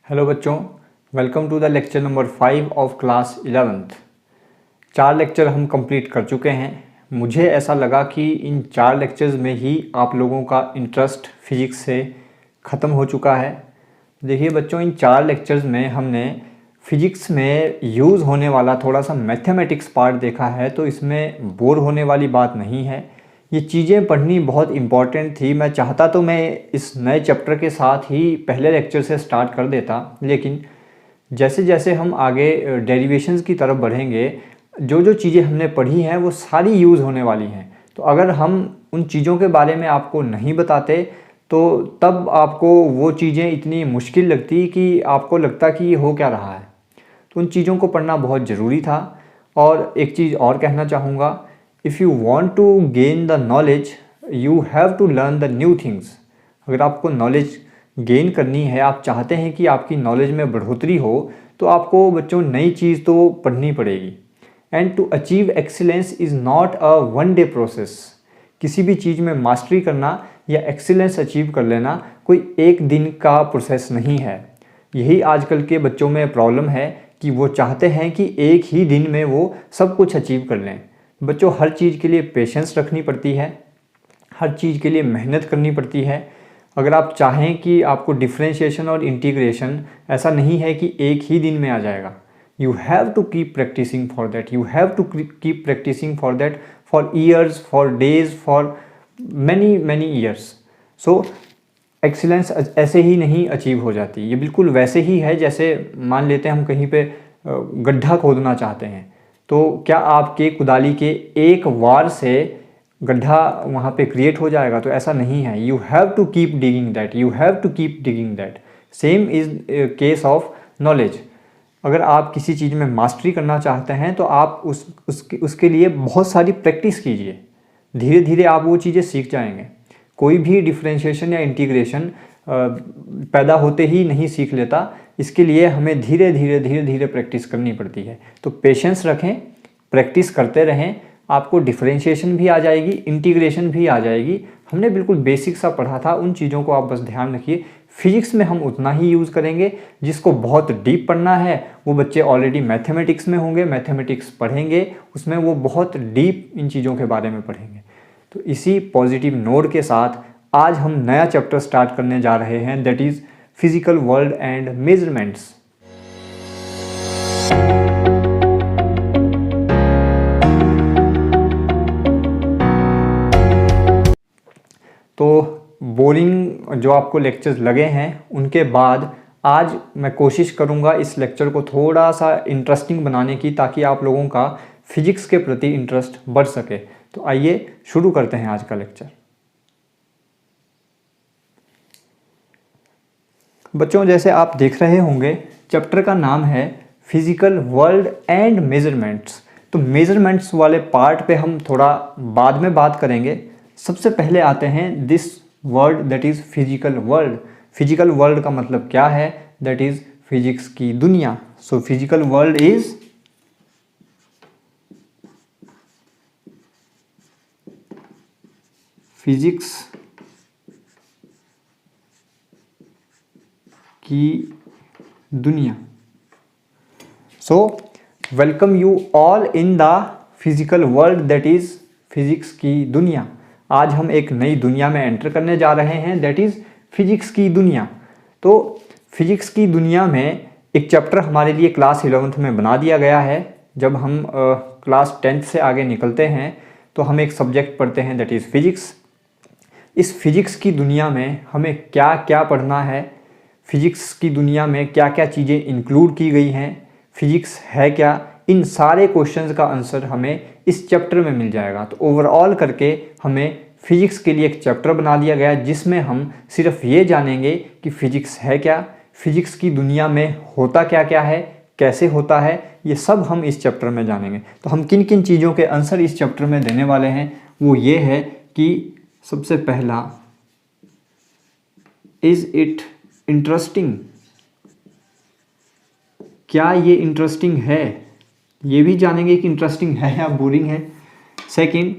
Hello बच्चों, welcome to the lecture number 5 of class 11th। 4 lecture हम complete कर चुके हैं। मुझे ऐसा लगा कि इन 4 लेक्चर्स में ही आप लोगों का इंटरेस्ट फिजिक्स से ख़त्म हो चुका है। देखिए बच्चों, इन 4 लेक्चर्स में हमने फिजिक्स में यूज़ होने वाला थोड़ा सा मैथमेटिक्स पार्ट देखा है, तो इसमें बोर होने वाली बात नहीं है। ये चीज़ें पढ़नी बहुत इम्पॉर्टेंट थी। मैं चाहता तो मैं इस नए चैप्टर के साथ ही पहले लेक्चर से स्टार्ट कर देता, लेकिन जैसे जैसे हम आगे डेरिवेशंस की तरफ बढ़ेंगे, जो जो चीज़ें हमने पढ़ी हैं वो सारी यूज़ होने वाली हैं। तो अगर हम उन चीज़ों के बारे में आपको नहीं बताते तो तब आपको वो चीज़ें इतनी मुश्किल लगती कि आपको लगता कि ये हो क्या रहा है। तो उन चीज़ों को पढ़ना बहुत ज़रूरी था। और एक चीज़ और कहना चाहूँगा, if you want to gain the knowledge you have to learn the new things. अगर आपको नॉलेज गेन करनी है, आप चाहते हैं कि आपकी नॉलेज में बढ़ोतरी हो, तो आपको बच्चों नई चीज़ तो पढ़नी पड़ेगी। And to achieve excellence is not a one day process. किसी भी चीज़ में मास्टरी करना या एक्सीलेंस अचीव कर लेना कोई एक दिन का प्रोसेस नहीं है। यही आजकल के बच्चों में प्रॉब्लम है कि वो चाहते हैं कि एक ही दिन में वो सब कुछ अचीव कर लें। बच्चों, हर चीज़ के लिए पेशेंस रखनी पड़ती है, हर चीज़ के लिए मेहनत करनी पड़ती है। अगर आप चाहें कि आपको डिफ्रेंशिएशन और इंटीग्रेशन, ऐसा नहीं है कि एक ही दिन में आ जाएगा। You have to keep practising for that, you have to keep practising for that for years, for days, for many many years. So excellence ऐसे ही नहीं अचीव हो जाती। ये बिल्कुल वैसे ही है जैसे मान लेते हैं हम कहीं पे गड्ढा खोदना चाहते हैं, तो क्या आपके कुदाली के एक वार से गड्ढा वहाँ पे क्रिएट हो जाएगा? तो ऐसा नहीं है। You have to keep digging that, you have to keep digging that. Same is case of knowledge. अगर आप किसी चीज़ में मास्टरी करना चाहते हैं तो आप उसके लिए बहुत सारी प्रैक्टिस कीजिए। धीरे धीरे आप वो चीज़ें सीख जाएंगे। कोई भी डिफ्रेंशिएशन या इंटीग्रेशन पैदा होते ही नहीं सीख लेता। इसके लिए हमें धीरे धीरे धीरे धीरे प्रैक्टिस करनी पड़ती है। तो पेशेंस रखें, प्रैक्टिस करते रहें, आपको डिफ्रेंशिएशन भी आ जाएगी, इंटीग्रेशन भी आ जाएगी। हमने बिल्कुल बेसिक सा पढ़ा था, उन चीज़ों को आप बस ध्यान रखिए। फिजिक्स में हम उतना ही यूज़ करेंगे। जिसको बहुत डीप पढ़ना है वो बच्चे ऑलरेडी मैथमेटिक्स में होंगे, मैथमेटिक्स पढ़ेंगे, उसमें वो बहुत डीप इन चीज़ों के बारे में पढ़ेंगे। तो इसी पॉजिटिव नोट के साथ आज हम नया चैप्टर स्टार्ट करने जा रहे हैं, that is physical world and measurements. तो बोरिंग जो आपको लेक्चर्स लगे हैं उनके बाद आज मैं कोशिश करूंगा इस लेक्चर को थोड़ा सा इंटरेस्टिंग बनाने की, ताकि आप लोगों का फिजिक्स के प्रति इंटरेस्ट बढ़ सके। तो आइए शुरू करते हैं आज का लेक्चर। बच्चों, जैसे आप देख रहे होंगे चैप्टर का नाम है फिजिकल वर्ल्ड एंड मेजरमेंट्स। तो मेजरमेंट्स वाले पार्ट पे हम थोड़ा बाद में बात करेंगे। सबसे पहले आते हैं this word that is physical world. Physical world का मतलब क्या है? दैट इज़ फिजिक्स की दुनिया। So physical world is physics की दुनिया। So welcome you all in the physical world that is physics की दुनिया। आज हम एक नई दुनिया में एंटर करने जा रहे हैं, दैट इज़ फिजिक्स की दुनिया। तो फिजिक्स की दुनिया में एक चैप्टर हमारे लिए क्लास 11th में बना दिया गया है। जब हम क्लास 10th से आगे निकलते हैं तो हम एक सब्जेक्ट पढ़ते हैं, दैट इज़ फिजिक्स। इस फिजिक्स की दुनिया में हमें क्या क्या पढ़ना है, फिजिक्स की दुनिया में क्या क्या चीज़ें इंक्लूड की गई हैं, फिजिक्स है क्या, इन सारे क्वेश्चंस का आंसर हमें इस चैप्टर में मिल जाएगा। तो ओवरऑल करके हमें फिजिक्स के लिए एक चैप्टर बना दिया गया है, जिसमें हम सिर्फ ये जानेंगे कि फिजिक्स है क्या, फिजिक्स की दुनिया में होता क्या क्या है, कैसे होता है, ये सब हम इस चैप्टर में जानेंगे। तो हम किन किन चीज़ों के आंसर इस चैप्टर में देने वाले हैं वो ये है कि सबसे पहला, इज़ इट इंटरेस्टिंग? क्या ये इंटरेस्टिंग है? ये भी जानेंगे कि इंटरेस्टिंग है या बोरिंग है। सेकंड,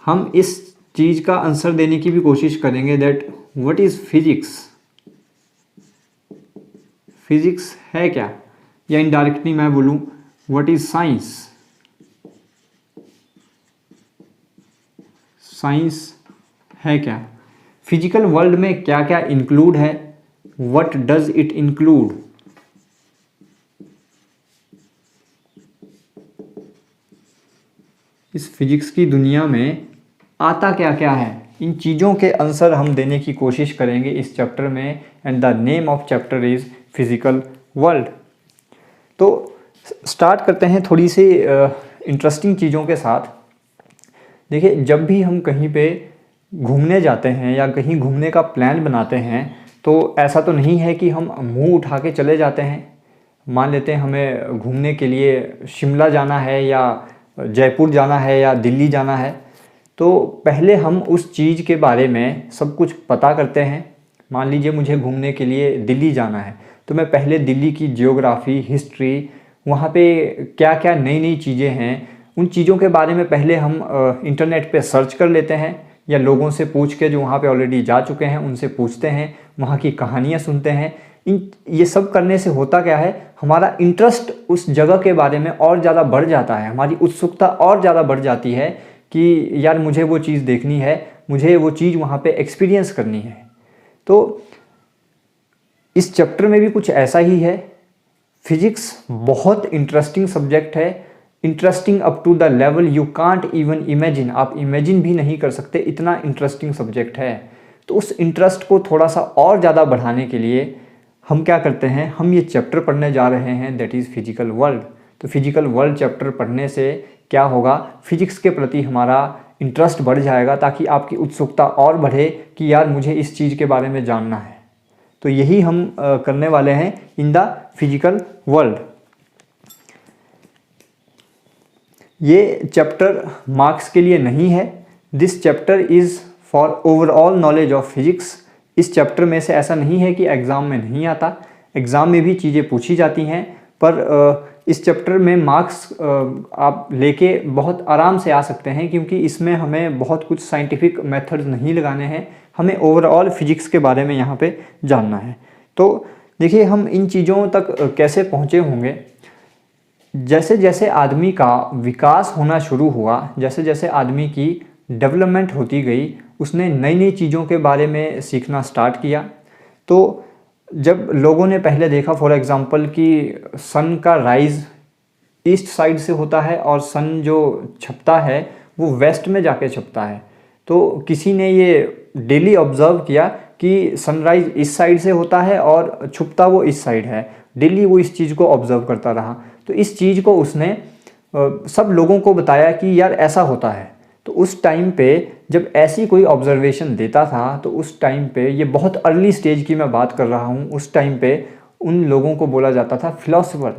हम इस चीज़ का आंसर देने की भी कोशिश करेंगे that what is physics? Physics है क्या, या इनडायरेक्टली मैं बोलूँ व्हाट इज साइंस। साइंस है क्या, फिजिकल वर्ल्ड में क्या क्या इंक्लूड है, व्हाट डज इट इंक्लूड। इस फिजिक्स की दुनिया में आता क्या क्या है, इन चीज़ों के आंसर हम देने की कोशिश करेंगे इस चैप्टर में। And the name of chapter is physical world. तो स्टार्ट करते हैं थोड़ी सी इंटरेस्टिंग चीज़ों के साथ। देखिए, जब भी हम कहीं पे घूमने जाते हैं या कहीं घूमने का प्लान बनाते हैं तो ऐसा तो नहीं है कि हम मुंह उठा के चले जाते हैं। मान लेते हैं हमें घूमने के लिए शिमला जाना है या जयपुर जाना है या दिल्ली जाना है, तो पहले हम उस चीज़ के बारे में सब कुछ पता करते हैं। मान लीजिए मुझे घूमने के लिए दिल्ली जाना है, तो मैं पहले दिल्ली की जियोग्राफी, हिस्ट्री, वहाँ पे क्या क्या नई नई चीज़ें हैं, उन चीज़ों के बारे में पहले हम इंटरनेट पे सर्च कर लेते हैं या लोगों से पूछ के जो वहाँ पे ऑलरेडी जा चुके हैं उनसे पूछते हैं, वहाँ की कहानियाँ सुनते हैं। ये सब करने से होता क्या है, हमारा इंटरेस्ट उस जगह के बारे में और ज़्यादा बढ़ जाता है, हमारी उत्सुकता और ज़्यादा बढ़ जाती है कि यार मुझे वो चीज़ देखनी है, मुझे वो चीज़ वहाँ पे एक्सपीरियंस करनी है। तो इस चैप्टर में भी कुछ ऐसा ही है। फिजिक्स बहुत इंटरेस्टिंग सब्जेक्ट है, interesting up to the level you can't even imagine. आप इमेजिन भी नहीं कर सकते, इतना इंटरेस्टिंग सब्जेक्ट है। तो उस इंटरेस्ट को थोड़ा सा और ज़्यादा बढ़ाने के लिए हम क्या करते हैं, हम ये चैप्टर पढ़ने जा रहे हैं, दैट इज़ फिजिकल वर्ल्ड। तो फिजिकल वर्ल्ड चैप्टर पढ़ने से क्या होगा, फिजिक्स के प्रति हमारा इंटरेस्ट बढ़ जाएगा, ताकि आपकी उत्सुकता और बढ़े कि यार मुझे इस चीज़ के बारे में जानना है। तो यही हम करने वाले हैं इन द फिजिकल वर्ल्ड। ये चैप्टर मार्क्स के लिए नहीं है, this chapter is for overall knowledge of physics. इस चैप्टर में से ऐसा नहीं है कि एग्ज़ाम में नहीं आता, एग्ज़ाम में भी चीज़ें पूछी जाती हैं, पर इस चैप्टर में मार्क्स आप लेके बहुत आराम से आ सकते हैं, क्योंकि इसमें हमें बहुत कुछ साइंटिफिक मेथड्स नहीं लगाने हैं, हमें ओवरऑल फिजिक्स के बारे में यहाँ पे जानना है। तो देखिए, हम इन चीज़ों तक कैसे पहुँचे होंगे। जैसे जैसे आदमी का विकास होना शुरू हुआ, जैसे जैसे आदमी की डेवलपमेंट होती गई, उसने नई नई चीज़ों के बारे में सीखना स्टार्ट किया। तो जब लोगों ने पहले देखा फॉर एग्ज़ाम्पल कि सन का राइज़ ईस्ट साइड से होता है और सन जो छपता है वो वेस्ट में जाके छपता है, तो किसी ने ये डेली ऑब्ज़र्व किया कि सनराइज़ इस साइड से होता है और छुपता वो इस साइड है। डेली वो इस चीज़ को ऑब्ज़र्व करता रहा, तो इस चीज़ को उसने सब लोगों को बताया कि यार ऐसा होता है। तो उस टाइम पे जब ऐसी कोई ऑब्जर्वेशन देता था, तो उस टाइम पे, ये बहुत अर्ली स्टेज की मैं बात कर रहा हूँ, उस टाइम पे उन लोगों को बोला जाता था फिलोसोफर।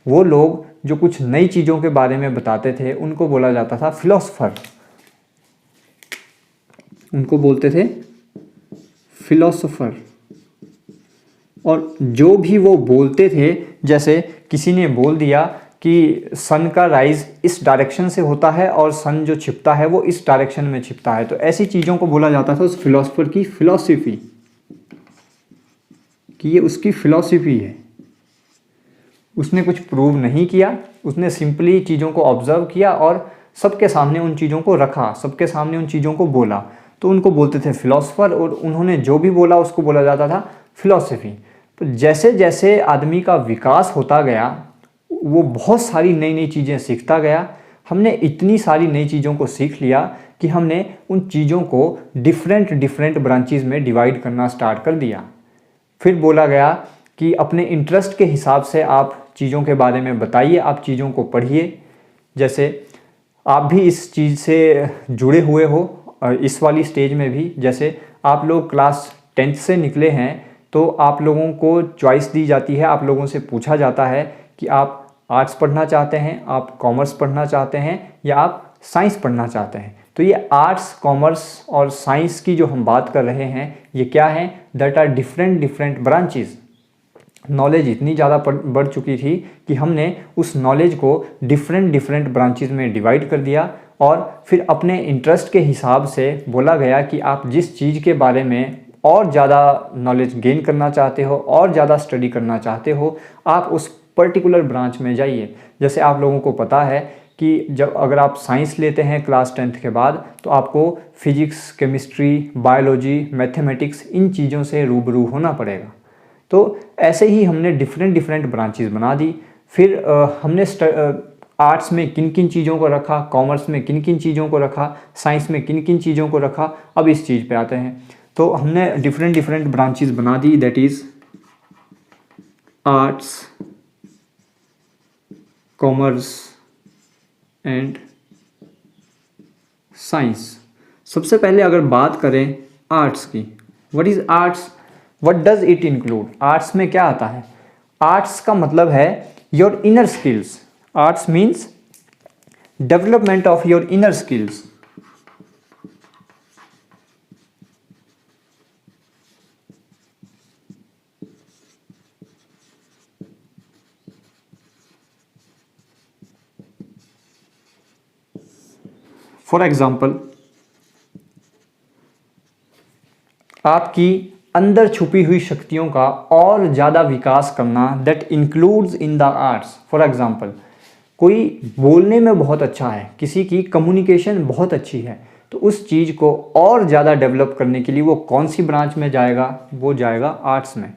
वो लोग जो कुछ नई चीज़ों के बारे में बताते थे उनको बोला जाता था फिलोसोफर, उनको बोलते थे फिलोसोफर। और जो भी वो बोलते थे, जैसे किसी ने बोल दिया कि सन का राइज इस डायरेक्शन से होता है और सन जो छिपता है वो इस डायरेक्शन में छिपता है, तो ऐसी चीज़ों को बोला जाता था उस फिलोसोफर की फिलॉसफी, कि ये उसकी फिलॉसफी है। उसने कुछ प्रूव नहीं किया, उसने सिंपली चीज़ों को ऑब्जर्व किया और सबके सामने उन चीज़ों को रखा, सबके सामने उन चीज़ों को बोला, तो उनको बोलते थे फिलोसोफर। और उन्होंने जो भी बोला उसको बोला जाता था फिलॉसफी। तो जैसे जैसे आदमी का विकास होता गया, वो बहुत सारी नई नई चीज़ें सीखता गया। हमने इतनी सारी नई चीज़ों को सीख लिया कि हमने उन चीज़ों को डिफरेंट ब्रांचेस में डिवाइड करना स्टार्ट कर दिया। फिर बोला गया कि अपने इंटरेस्ट के हिसाब से आप चीज़ों के बारे में बताइए, आप चीज़ों को पढ़िए। जैसे आप भी इस चीज़ से जुड़े हुए हो इस वाली स्टेज में भी, जैसे आप लोग क्लास 10th से निकले हैं तो आप लोगों को चॉइस दी जाती है, आप लोगों से पूछा जाता है कि आप आर्ट्स पढ़ना चाहते हैं, आप कॉमर्स पढ़ना चाहते हैं या आप साइंस पढ़ना चाहते हैं। तो ये आर्ट्स, कॉमर्स और साइंस की जो हम बात कर रहे हैं, ये क्या है, that are different branches. Knowledge इतनी ज़्यादा बढ़ चुकी थी कि हमने उस नॉलेज को डिफरेंट ब्रांचेस में डिवाइड कर दिया और फिर अपने इंटरेस्ट के हिसाब से बोला गया कि आप जिस चीज़ के बारे में और ज़्यादा नॉलेज गेन करना चाहते हो, और ज़्यादा स्टडी करना चाहते हो, आप उस पर्टिकुलर ब्रांच में जाइए। जैसे आप लोगों को पता है कि जब अगर आप साइंस लेते हैं क्लास 10th के बाद, तो आपको फिजिक्स, केमिस्ट्री, बायोलॉजी, मैथमेटिक्स, इन चीज़ों से रूबरू होना पड़ेगा। तो ऐसे ही हमने डिफरेंट ब्रांचेस बना दी। फिर हमने आर्ट्स में किन किन चीज़ों को रखा, कॉमर्स में किन किन चीज़ों को रखा, साइंस में किन किन चीज़ों को रखा। अब इस चीज़ पे आते हैं। तो हमने डिफरेंट ब्रांचेस बना दी, that is arts, commerce and science. सबसे पहले अगर बात करें आर्ट्स की, what is arts, what does it include. Arts में क्या आता है? आर्ट्स का मतलब है your inner skills. Arts means development of your inner skills. For example, आपकी अंदर छुपी हुई शक्तियों का और ज़्यादा विकास करना, that includes in the arts. For example, कोई बोलने में बहुत अच्छा है, किसी की कम्युनिकेशन बहुत अच्छी है, तो उस चीज़ को और ज़्यादा डेवलप करने के लिए वो कौन सी ब्रांच में जाएगा? वो जाएगा आर्ट्स में।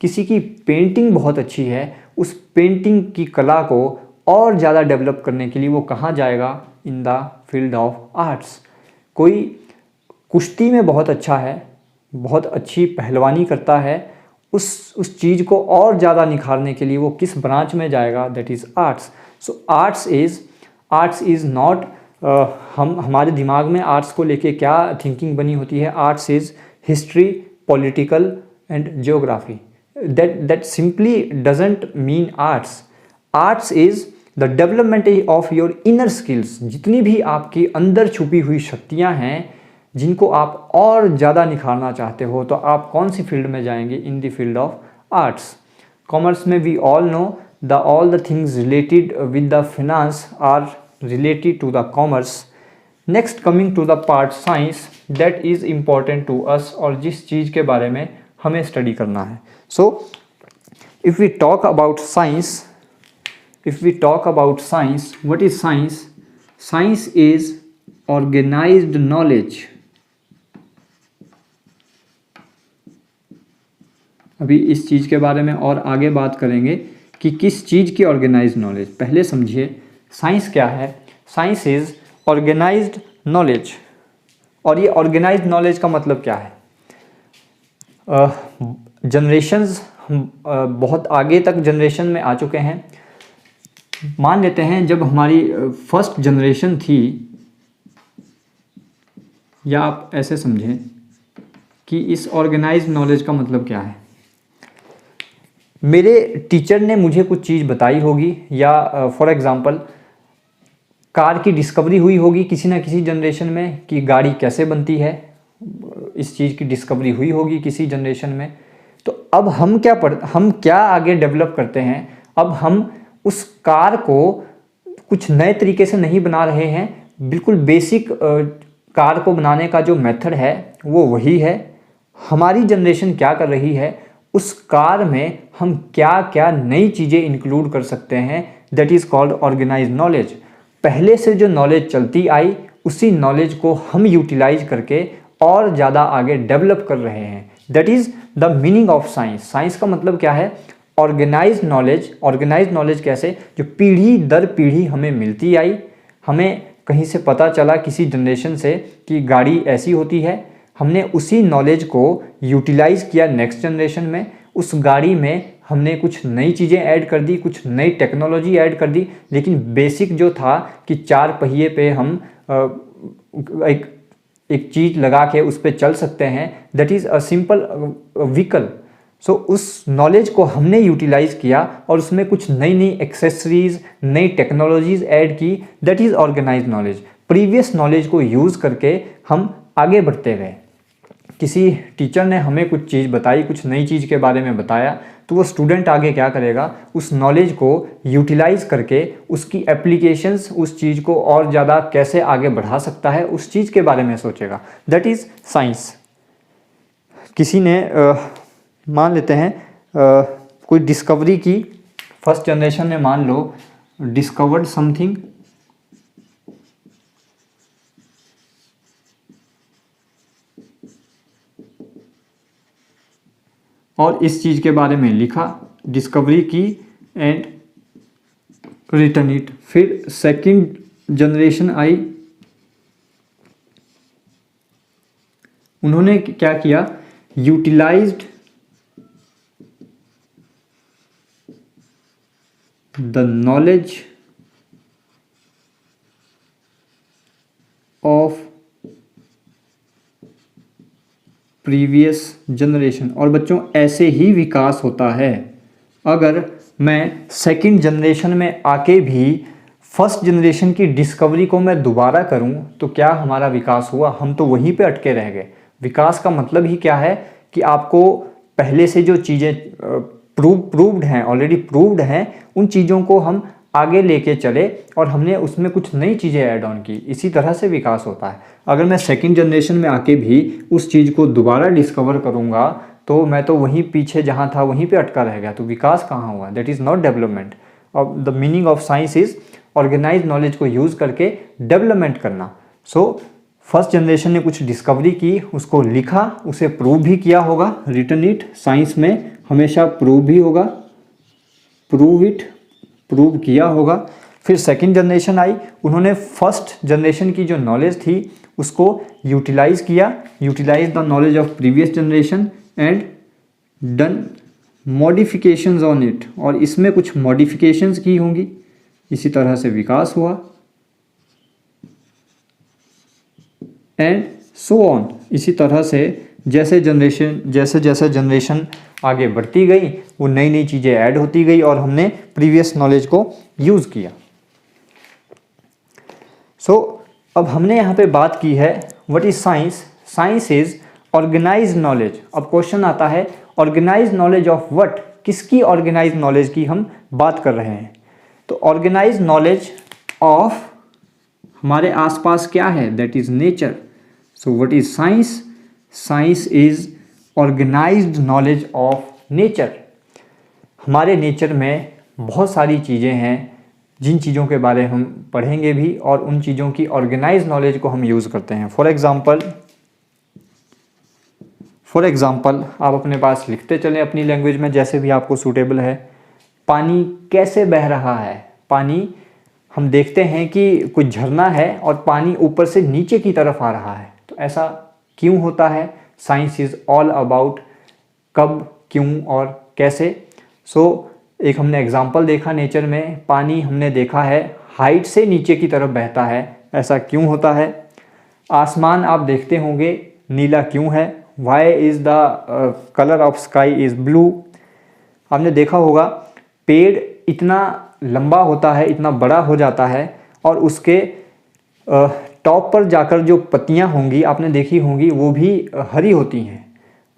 किसी की पेंटिंग बहुत अच्छी है, उस पेंटिंग की कला को और ज़्यादा डेवलप करने के लिए वो कहाँ जाएगा? इन द फील्ड ऑफ आर्ट्स। कोई कुश्ती में बहुत अच्छा है, बहुत अच्छी पहलवानी करता है, उस चीज़ को और ज़्यादा निखारने के लिए वो किस ब्रांच में जाएगा? That is arts. So arts is not, हमारे दिमाग में आर्ट्स को लेके क्या थिंकिंग बनी होती है? Arts is history, political and geography. That simply doesn't mean arts. Arts is the development of your inner skills. जितनी भी आपकी अंदर छुपी हुई शक्तियाँ हैं, जिनको आप और ज़्यादा निखारना चाहते हो, तो आप कौन सी फील्ड में जाएंगे? In the field of arts. Commerce में we all know all the things related with the finance are related to the commerce. Next coming to the part science, that is important to us, और जिस चीज़ के बारे में हमें study करना है। So if we talk about science, what is science? Science is organized knowledge. अभी इस चीज़ के बारे में और आगे बात करेंगे कि किस चीज़ की ऑर्गेनाइज्ड नॉलेज। पहले समझिए साइंस क्या है। Science is organised knowledge. और ये ऑर्गेनाइज्ड नॉलेज का मतलब क्या है? जनरेशन्स, हम बहुत आगे तक जनरेशन में आ चुके हैं। मान लेते हैं जब हमारी फर्स्ट जनरेशन थी, या आप ऐसे समझें कि इस ऑर्गेनाइज्ड नॉलेज का मतलब क्या है। मेरे टीचर ने मुझे कुछ चीज़ बताई होगी, या फॉर एग्ज़ाम्पल कार की डिस्कवरी हुई होगी किसी ना किसी जनरेशन में, कि गाड़ी कैसे बनती है, इस चीज़ की डिस्कवरी हुई होगी किसी जनरेशन में। तो अब हम क्या आगे डेवलप करते हैं? अब हम उस कार को कुछ नए तरीके से नहीं बना रहे हैं, बिल्कुल बेसिक कार को बनाने का जो मेथड है वो वही है। हमारी जनरेशन क्या कर रही है? उस कार में हम क्या क्या नई चीज़ें इंक्लूड कर सकते हैं, that is called organised knowledge. पहले से जो नॉलेज चलती आई, उसी नॉलेज को हम यूटिलाइज करके और ज़्यादा आगे डेवलप कर रहे हैं। That is the meaning of science. Science का मतलब क्या है? Organised knowledge. ऑर्गेनाइज्ड नॉलेज कैसे? जो पीढ़ी दर पीढ़ी हमें मिलती आई, हमें कहीं से पता चला किसी जनरेशन से कि गाड़ी ऐसी होती है, हमने उसी नॉलेज को यूटिलाइज़ किया नेक्स्ट जनरेशन में। उस गाड़ी में हमने कुछ नई चीज़ें ऐड कर दी, कुछ नई टेक्नोलॉजी ऐड कर दी, लेकिन बेसिक जो था कि 4 पहिए पे हम एक चीज़ लगा के उस पर चल सकते हैं, that is a simple vehicle. So उस नॉलेज को हमने यूटिलाइज़ किया और उसमें कुछ नई नई एक्सेसरीज़, नई टेक्नोलॉजीज़ ऐड की, that is organised knowledge. Previous knowledge को यूज़ करके हम आगे बढ़ते गए। किसी टीचर ने हमें कुछ चीज़ बताई, कुछ नई चीज़ के बारे में बताया, तो वो स्टूडेंट आगे क्या करेगा? उस नॉलेज को यूटिलाइज़ करके उसकी एप्लीकेशंस, उस चीज़ को और ज़्यादा कैसे आगे बढ़ा सकता है, उस चीज़ के बारे में सोचेगा। That is science. किसी ने मान लेते हैं कोई डिस्कवरी की, फर्स्ट जनरेशन ने मान लो डिस्कवर्ड समथिंग, और इस चीज़ के बारे में लिखा, डिस्कवरी की एंड रिटर्न इट। फिर सेकंड जनरेशन आई, उन्होंने क्या किया, utilised the knowledge of previous generation. और बच्चों ऐसे ही विकास होता है। अगर मैं सेकंड जनरेशन में आके भी फर्स्ट जनरेशन की डिस्कवरी को मैं दोबारा करूं तो क्या हमारा विकास हुआ? हम तो वहीं पे अटके रह गए। विकास का मतलब ही क्या है कि आपको पहले से जो चीज़ें प्रूव्ड हैं, ऑलरेडी प्रूव्ड हैं, उन चीज़ों को हम आगे लेके चले और हमने उसमें कुछ नई चीज़ें ऐड ऑन की। इसी तरह से विकास होता है। अगर मैं सेकंड जनरेशन में आके भी उस चीज़ को दोबारा डिस्कवर करूँगा तो मैं तो वहीं पीछे जहाँ था वहीं पे अटका रह गया, तो विकास कहाँ हुआ? That is not development. और the meaning of science is organise knowledge को यूज़ करके डेवलपमेंट करना। सो फर्स्ट जनरेशन ने कुछ डिस्कवरी की, उसको लिखा, उसे प्रूव भी किया होगा, रिटन इट। साइंस में हमेशा प्रूव भी होगा, प्रूव इट, प्रूव किया होगा। फिर सेकंड जनरेशन आई, उन्होंने फर्स्ट जनरेशन की जो नॉलेज थी उसको यूटिलाइज किया, utilise the knowledge of previous generation and done modifications on it, और इसमें कुछ मॉडिफिकेशंस की होंगी। इसी तरह से विकास हुआ एंड सो ऑन। इसी तरह से जैसे जैसे जनरेशन आगे बढ़ती गई वो नई नई चीज़ें ऐड होती गई और हमने प्रीवियस नॉलेज को यूज़ किया। अब हमने यहाँ पे बात की है what is science. Science is organised knowledge. अब क्वेश्चन आता है ऑर्गेनाइज्ड नॉलेज ऑफ व्हाट, किसकी ऑर्गेनाइज्ड नॉलेज की हम बात कर रहे हैं? तो ऑर्गेनाइज्ड नॉलेज ऑफ हमारे आसपास क्या है, that is nature. So what is science? Science is organised knowledge of nature. हमारे नेचर में बहुत सारी चीज़ें हैं जिन चीज़ों के बारे में हम पढ़ेंगे भी, और उन चीज़ों की ऑर्गेनाइज्ड नॉलेज को हम यूज़ करते हैं। फॉर एग्ज़ाम्पल आप अपने पास लिखते चलें अपनी लैंग्वेज में जैसे भी आपको सूटेबल है। पानी कैसे बह रहा है? पानी, हम देखते हैं कि कुछ झरना है और पानी ऊपर से नीचे की तरफ आ रहा है, तो ऐसा क्यों होता है? साइंस इज़ ऑल अबाउट कब, क्यों और कैसे। एक हमने एग्जाम्पल देखा नेचर में, पानी हमने देखा है हाइट से नीचे की तरफ बहता है, ऐसा क्यों होता है? आसमान आप देखते होंगे नीला क्यों है? Why is the colour of sky is blue. आपने देखा होगा पेड़ इतना लंबा होता है, इतना बड़ा हो जाता है, और उसके टॉप पर जाकर जो पत्तियां होंगी आपने देखी होंगी वो भी हरी होती हैं।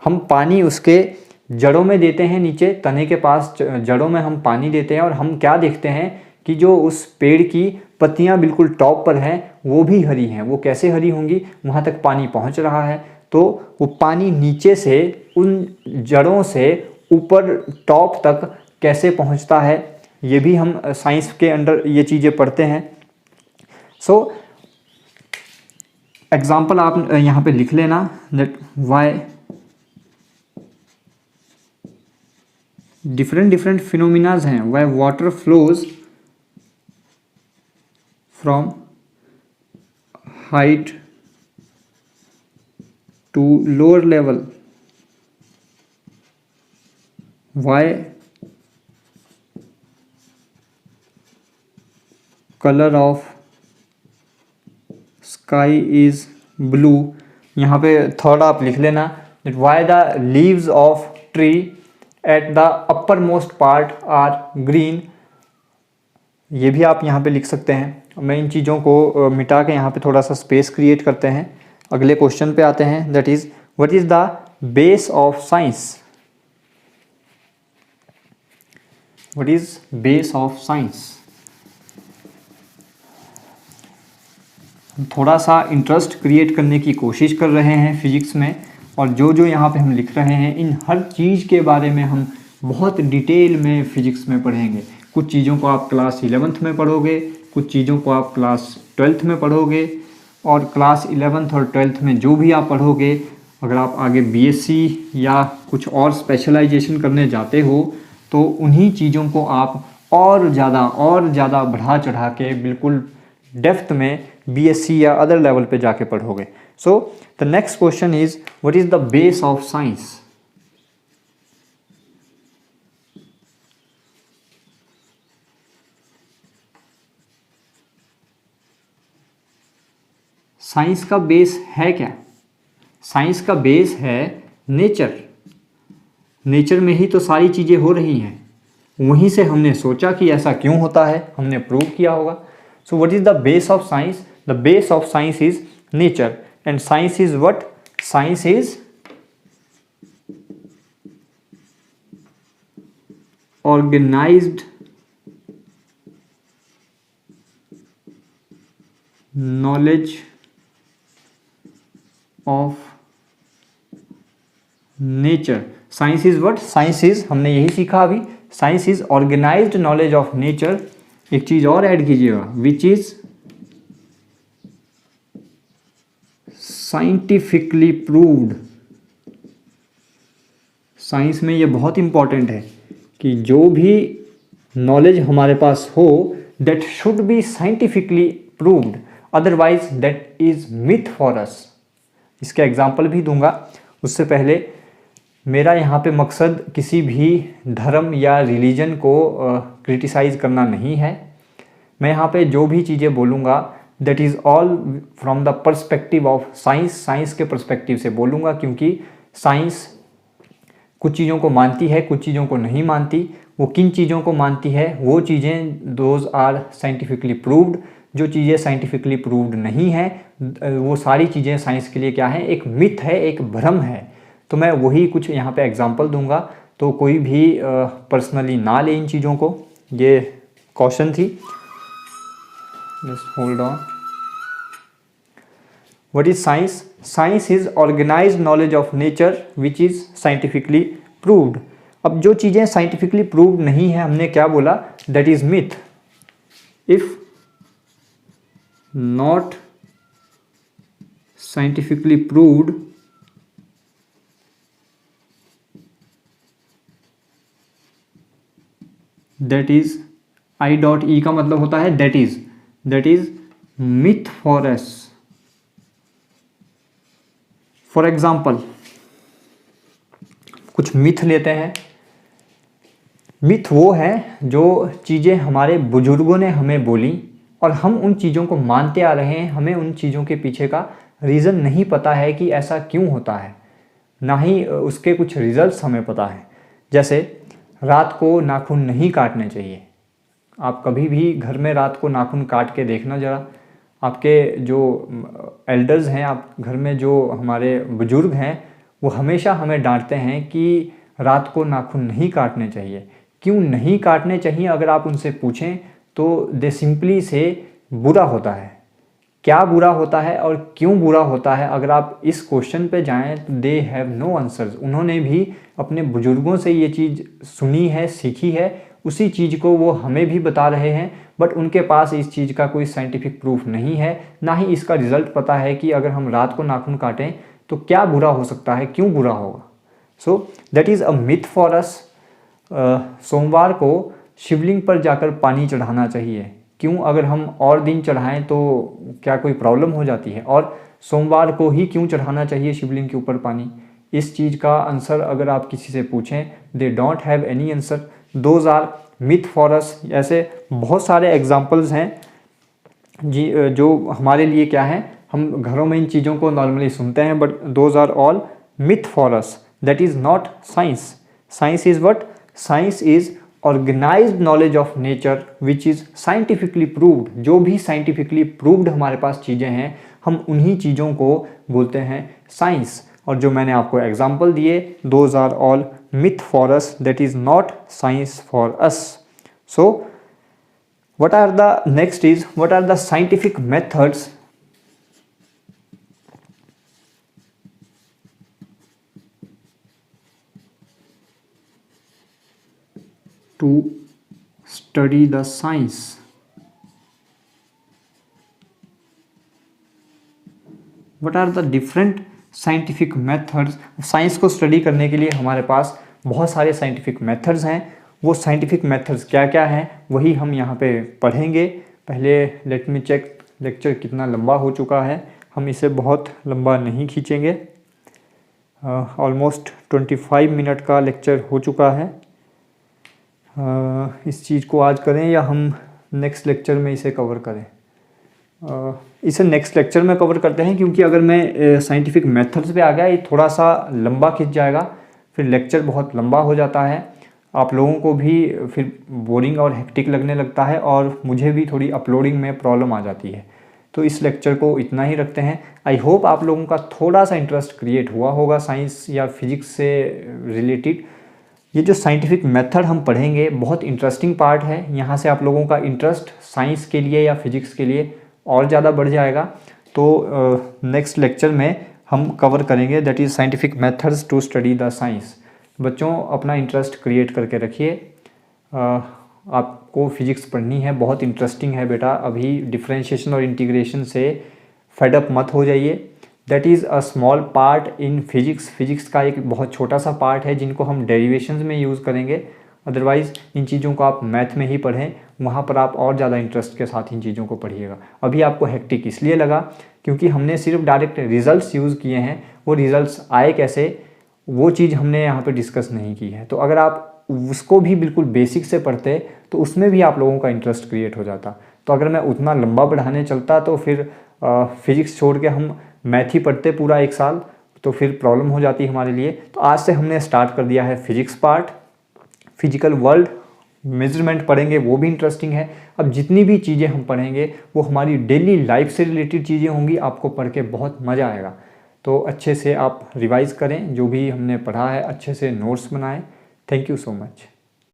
हम पानी उसके जड़ों में देते हैं, नीचे तने के पास जड़ों में हम पानी देते हैं, और हम क्या देखते हैं कि जो उस पेड़ की पत्तियां बिल्कुल टॉप पर हैं वो भी हरी हैं। वो कैसे हरी होंगी? वहाँ तक पानी पहुँच रहा है, तो वो पानी नीचे से उन जड़ों से ऊपर टॉप तक कैसे पहुँचता है, ये भी हम साइंस के अंडर ये चीज़ें पढ़ते हैं। एग्जाम्पल आप यहाँ पे लिख लेना, दैट वाई डिफरेंट फिनोमिनाज हैं। Why water flows from height to lower level, why colour of sky is blue. यहाँ पे थर्ड आप लिख लेना, that why the leaves of tree at the upper most part are green. ये भी आप यहाँ पे लिख सकते हैं। मैं इन चीज़ों को मिटा के यहाँ पे थोड़ा सा स्पेस क्रिएट करते हैं। अगले क्वेश्चन पे आते हैं, that is what is the base of science. What is base of science? थोड़ा सा इंटरेस्ट क्रिएट करने की कोशिश कर रहे हैं फिजिक्स में, और जो जो यहाँ पे हम लिख रहे हैं इन हर चीज़ के बारे में हम बहुत डिटेल में फिजिक्स में पढ़ेंगे। कुछ चीज़ों को आप क्लास 11th में पढ़ोगे, कुछ चीज़ों को आप क्लास 12th में पढ़ोगे, और क्लास 11th और 12th में जो भी आप पढ़ोगे, अगर आप आगे बीएससी या कुछ और स्पेशलाइजेशन करने जाते हो तो उन्हीं चीज़ों को आप और ज़्यादा बढ़ा चढ़ा के बिल्कुल डेप्थ में बीएससी या अदर लेवल पे जाके पढ़ोगे। So the next question is what is the base of science. Science का बेस है क्या? साइंस का बेस है नेचर। नेचर में ही तो सारी चीज़ें हो रही हैं, वहीं से हमने सोचा कि ऐसा क्यों होता है, हमने प्रूव किया होगा। So what is the base of science? The base of science is nature. And science is what? Science is organised knowledge of nature. Science is what? Science is, हमने यही सीखा अभी, science is organised knowledge of nature. एक चीज और add कीजिएगा, which is scientifically proved. Science में ये बहुत इंपॉर्टेंट है कि जो भी नॉलेज हमारे पास हो that should be scientifically proved, otherwise that is myth for अस। इसका एग्जाम्पल भी दूंगा, उससे पहले मेरा यहाँ पे मकसद किसी भी धर्म या रिलीजन को क्रिटिसाइज़ करना नहीं है। मैं यहाँ पे जो भी चीज़ें बोलूँगा that is all from the perspective of science. Science के पर्सपेक्टिव से बोलूँगा, क्योंकि साइंस कुछ चीज़ों को मानती है, कुछ चीज़ों को नहीं मानती। वो किन चीज़ों को मानती है, वो चीज़ें दोज आर साइंटिफिकली प्रूव्ड। जो चीज़ें साइंटिफिकली प्रूव्ड नहीं है वो सारी चीज़ें साइंस के लिए क्या है, एक मिथ है, एक भ्रम है। तो मैं वही कुछ यहाँ पे एग्जांपल दूंगा, तो कोई भी पर्सनली ना ले इन चीज़ों को। ये क्वेश्चन थी, just hold on. What is science? Science is organised knowledge of nature which is scientifically proved. अब जो चीज़ें साइंटिफिकली प्रूव्ड नहीं है, हमने क्या बोला, that is myth. If not scientifically proved that is, I dot E का मतलब होता है that is myth for us. For example कुछ मिथ लेते हैं। मिथ वो है जो चीज़ें हमारे बुजुर्गों ने हमें बोली और हम उन चीज़ों को मानते आ रहे हैं, हमें उन चीज़ों के पीछे का रीज़न नहीं पता है कि ऐसा क्यों होता है, ना ही उसके कुछ रिजल्ट्स हमें पता है। जैसे रात को नाखून नहीं काटने चाहिए। आप कभी भी घर में रात को नाखून काट के देखना ज़रा। आपके जो एल्डर्स हैं, आप घर में जो हमारे बुजुर्ग हैं, वो हमेशा हमें डांटते हैं कि रात को नाखून नहीं काटने चाहिए। क्यों नहीं काटने चाहिए अगर आप उनसे पूछें तो दे सिंपली से बुरा होता है। क्या बुरा होता है और क्यों बुरा होता है, अगर आप इस क्वेश्चन पे जाएं तो दे हैव नो आंसर्स। उन्होंने भी अपने बुजुर्गों से ये चीज़ सुनी है, सीखी है, उसी चीज़ को वो हमें भी बता रहे हैं, बट उनके पास इस चीज़ का कोई साइंटिफिक प्रूफ नहीं है, ना ही इसका रिजल्ट पता है कि अगर हम रात को नाखून काटें तो क्या बुरा हो सकता है, क्यों बुरा होगा। So that is a myth for अस। सोमवार को शिवलिंग पर जाकर पानी चढ़ाना चाहिए। क्यों? अगर हम और दिन चढ़ाएं तो क्या कोई प्रॉब्लम हो जाती है? और सोमवार को ही क्यों चढ़ाना चाहिए शिवलिंग के ऊपर पानी? इस चीज़ का आंसर अगर आप किसी से पूछें, they don't have any answer, those are myth for us. ऐसे बहुत सारे एग्जाम्पल्स हैं जी जो हमारे लिए क्या है, हम घरों में इन चीज़ों को नॉर्मली सुनते हैं, but those are all myth for us. That is not science. Science is what? Science is organised knowledge of nature which is scientifically proved. जो भी साइंटिफिकली प्रूव्ड हमारे पास चीज़ें हैं, हम उन्हीं चीज़ों को बोलते हैं साइंस। और जो मैंने आपको एग्जाम्पल दिए, those are all myth for us, that is not science for us. So what are the next is what are the scientific methods to study the science. What are the different scientific methods? Science को study करने के लिए हमारे पास बहुत सारे scientific methods हैं। वो scientific methods क्या क्या हैं वही हम यहाँ पे पढ़ेंगे। पहले लेट मी चेक लेक्चर कितना लंबा हो चुका है। हम इसे बहुत लंबा नहीं खींचेंगे। ऑलमोस्ट 25 मिनट का लेक्चर हो चुका है। इस चीज़ को आज करें या हम नेक्स्ट लेक्चर में इसे कवर करें? इसे नेक्स्ट लेक्चर में कवर करते हैं, क्योंकि अगर मैं साइंटिफिक मेथड्स पे आ गया ये थोड़ा सा लंबा खिंच जाएगा, फिर लेक्चर बहुत लंबा हो जाता है, आप लोगों को भी फिर बोरिंग और हेक्टिक लगने लगता है और मुझे भी थोड़ी अपलोडिंग में प्रॉब्लम आ जाती है। तो इस लेक्चर को इतना ही रखते हैं। आई होप आप लोगों का थोड़ा सा इंटरेस्ट क्रिएट हुआ होगा साइंस या फिजिक्स से रिलेटेड। ये जो साइंटिफिक मेथड हम पढ़ेंगे बहुत इंटरेस्टिंग पार्ट है। यहाँ से आप लोगों का इंटरेस्ट साइंस के लिए या फिजिक्स के लिए और ज़्यादा बढ़ जाएगा। तो नेक्स्ट लेक्चर में हम कवर करेंगे that is scientific methods to study the science. बच्चों अपना इंटरेस्ट क्रिएट करके रखिए। आपको फिजिक्स पढ़नी है, बहुत इंटरेस्टिंग है बेटा। अभी डिफरेंशिएशन और इंटीग्रेशन से फेडअप मत हो जाइए। That is a small part in physics. Physics का एक बहुत छोटा सा पार्ट है जिनको हम डेरिवेशंस में यूज़ करेंगे। अदरवाइज़ इन चीज़ों को आप मैथ में ही पढ़ें, वहाँ पर आप और ज़्यादा इंटरेस्ट के साथ इन चीज़ों को पढ़िएगा। अभी आपको हेक्टिक इसलिए लगा क्योंकि हमने सिर्फ डायरेक्ट रिजल्ट्स यूज़ किए हैं। वो रिजल्ट्स आए कैसे वो चीज़ हमने यहाँ पे डिस्कस नहीं की है। तो अगर आप उसको भी बिल्कुल बेसिक से पढ़ते तो उसमें भी आप लोगों का इंटरेस्ट क्रिएट हो जाता। तो अगर मैं उतना लंबा बढ़ाने चलता तो फिर फिजिक्स छोड़ के हम मैथ ही पढ़ते पूरा एक साल, तो फिर प्रॉब्लम हो जाती हमारे लिए। तो आज से हमने स्टार्ट कर दिया है physics part. Physical world measurement पढ़ेंगे, वो भी इंटरेस्टिंग है। अब जितनी भी चीज़ें हम पढ़ेंगे वो हमारी डेली लाइफ से रिलेटेड चीज़ें होंगी। आपको पढ़ के बहुत मज़ा आएगा। तो अच्छे से आप रिवाइज़ करें, जो भी हमने पढ़ा है अच्छे से नोट्स बनाएं। Thank you so much.